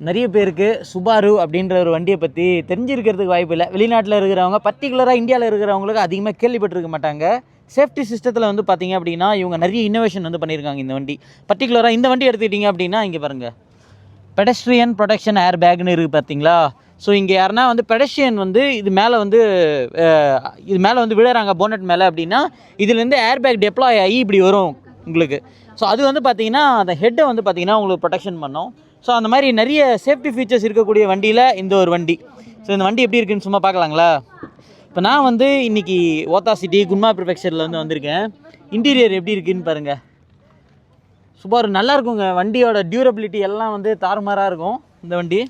நிறைய பேருக்கு சுபாரு அப்படின்ற ஒரு வண்டியை பற்றி தெரிஞ்சிருக்கிறதுக்கு வாய்ப்பு இல்லை. வெளிநாட்டில் இருக்கிறவங்க, பர்டிகுலராக இந்தியாவில் இருக்கிறவங்களுக்கு அதிகமாக கேள்விப்பட்டிருக்க மாட்டாங்க. சேஃப்டி சிஸ்டத்தில் வந்து பார்த்திங்க அப்படின்னா இவங்க நிறைய இன்னோவேஷன் வந்து பண்ணியிருக்காங்க இந்த வண்டி. பர்டிகுலராக இந்த வண்டி எடுத்துக்கிட்டிங்க அப்படின்னா இங்கே பாருங்கள், பெடஸ்ட்ரியன் ப்ரொடெக்ஷன் ஏர் பேக்னு இருக்குது பார்த்தீங்களா. ஸோ இங்கே யாருன்னா வந்து பெடஸ்ட்ரியன் வந்து இது மேலே வந்து விழுறாங்க போனட் மேலே அப்படின்னா இதுலேருந்து ஏர் பேக் டெப்ளாய் ஆகி இப்படி வரும் உங்களுக்கு. ஸோ அது வந்து பார்த்திங்கன்னா அந்த ஹெட்டை வந்து பார்த்திங்கன்னா உங்களுக்கு ப்ரொடெக்ஷன் பண்ணோம். ஸோ அந்த மாதிரி நிறைய சேஃப்டி ஃபீச்சர்ஸ் இருக்கக்கூடிய வண்டியில் இந்த ஒரு வண்டி. ஸோ இந்த வண்டி எப்படி இருக்குன்னு சும்மா பார்க்கலாங்களா. இப்போ நான் வந்து இன்றைக்கி ஓத்தா சிட்டி குன்மா ப்ரிஃபெக்சரில் வந்து வந்திருக்கேன். இன்டீரியர் எப்படி இருக்குதுன்னு பாருங்கள். சுபாரு நல்லா இருக்குங்க. வண்டியோட டியூரபிலிட்டி எல்லாம் வந்து தாறுமாறாக இருக்கும் இந்த வண்டி.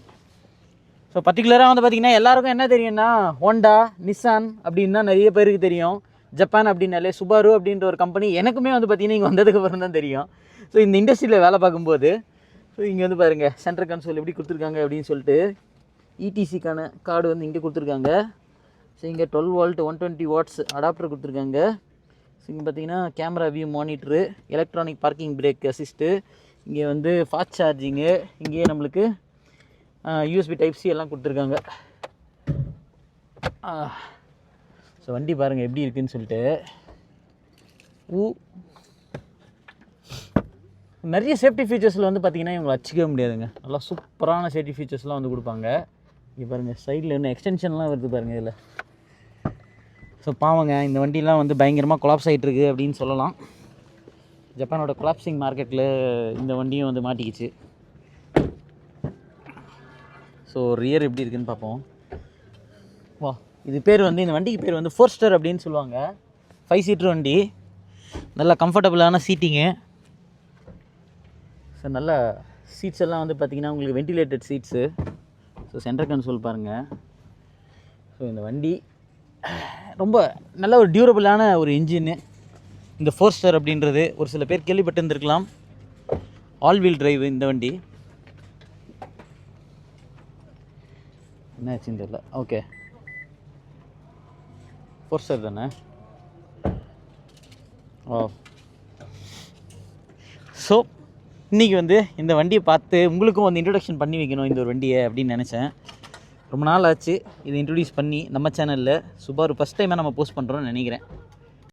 ஸோ பர்டிகுலராக வந்து பார்த்திங்கன்னா எல்லாருக்கும் என்ன தெரியும்னா ஹோண்டா, நிசான் அப்படின்னு தான் நிறைய பேருக்கு தெரியும். ஜப்பான் அப்படின்னாலே சுபாரு அப்படின்ற ஒரு கம்பெனி எனக்குமே வந்து பார்த்திங்கன்னா இங்கே வந்ததுக்கப்புறம் தான் தெரியும். ஸோ இந்த இண்டஸ்ட்ரியில் வேலை பார்க்கும்போது ஸோ இங்கே வந்து பாருங்கள் சென்ட்ரல் கன்சோல் எப்படி கொடுத்துருக்காங்க அப்படின்னு சொல்லிட்டு இடிசிக்கான கார்டு வந்து இங்கே கொடுத்துருக்காங்க. ஸோ இங்கே 12 volt 120 watts அடாப்டர் கொடுத்துருக்காங்க. ஸோ இங்கே பார்த்தீங்கன்னா camera view monitor, electronic parking brake assist, இங்கே வந்து ஃபாஸ்ட் சார்ஜிங்கு, இங்கேயே நம்மளுக்கு யூஎஸ்பி டைப் சி எல்லாம் கொடுத்துருக்காங்க. ஸோ வண்டி பாருங்கள் எப்படி இருக்குதுன்னு சொல்லிட்டு. நிறைய சேஃப்டி ஃபீச்சர்ஸில் வந்து பார்த்திங்கன்னா இவங்களை வச்சுக்கவே முடியாதுங்க. நல்லா சூப்பரான சேஃப்டி ஃபீச்சர்ஸ்லாம் வந்து கொடுப்பாங்க. இங்கே பாருங்கள் சைடில் இன்னும் எக்ஸ்டென்ஷன்லாம் வருது பாருங்கள் இதில். ஸோ பாவங்க இந்த வண்டிலாம் வந்து பயங்கரமாக கொலாப்ஸ் ஆகிட்டுருக்கு அப்படின்னு சொல்லலாம். ஜப்பானோட கொலாப்சிங் மார்க்கெட்டில் இந்த வண்டியும் வந்து மாட்டிக்கிச்சு. ஸோ ரியர் எப்படி இருக்குதுன்னு பார்ப்போம். வா, இது பேர் வந்து இந்த வண்டிக்கு பேர் வந்து 4 ஸ்டார் அப்படின்னு சொல்லுவாங்க. 5 சீட்டர் வண்டி, நல்லா கம்ஃபர்டபுளான சீட்டிங்கு. ஸோ நல்லா சீட்ஸ் எல்லாம் வந்து பார்த்திங்கன்னா உங்களுக்கு ventilated seats. So central console பாருங்கள். ஸோ இந்த வண்டி ரொம்ப நல்ல ஒரு டியூரபிளான ஒரு இன்ஜின்னு. இந்த 4 ஸ்டார் அப்படின்றது ஒரு சில பேர் கேள்விப்பட்டு இருந்திருக்கலாம். ஆல் வீல் டிரைவ் இந்த வண்டி. என்ன ஆச்சுன்னு தெரியல. ஓகே 4 ஸ்டார் தானே. ஓ, ஸோ இன்றைக்கி வந்து இந்த வண்டியை பார்த்து உங்களுக்கும் வந்து இன்ட்ரொடக்ஷன் பண்ணி வைக்கணும் இந்த ஒரு வண்டியை அப்படின்னு நினச்சேன். ரொம்ப நாள் ஆச்சு இதை இன்ட்ரொடியூஸ் பண்ணி நம்ம சேனலில். சுபாரு ஃபஸ்ட் டைமாக நம்ம போஸ்ட் பண்ணுறோன்னு நினைக்கிறேன்.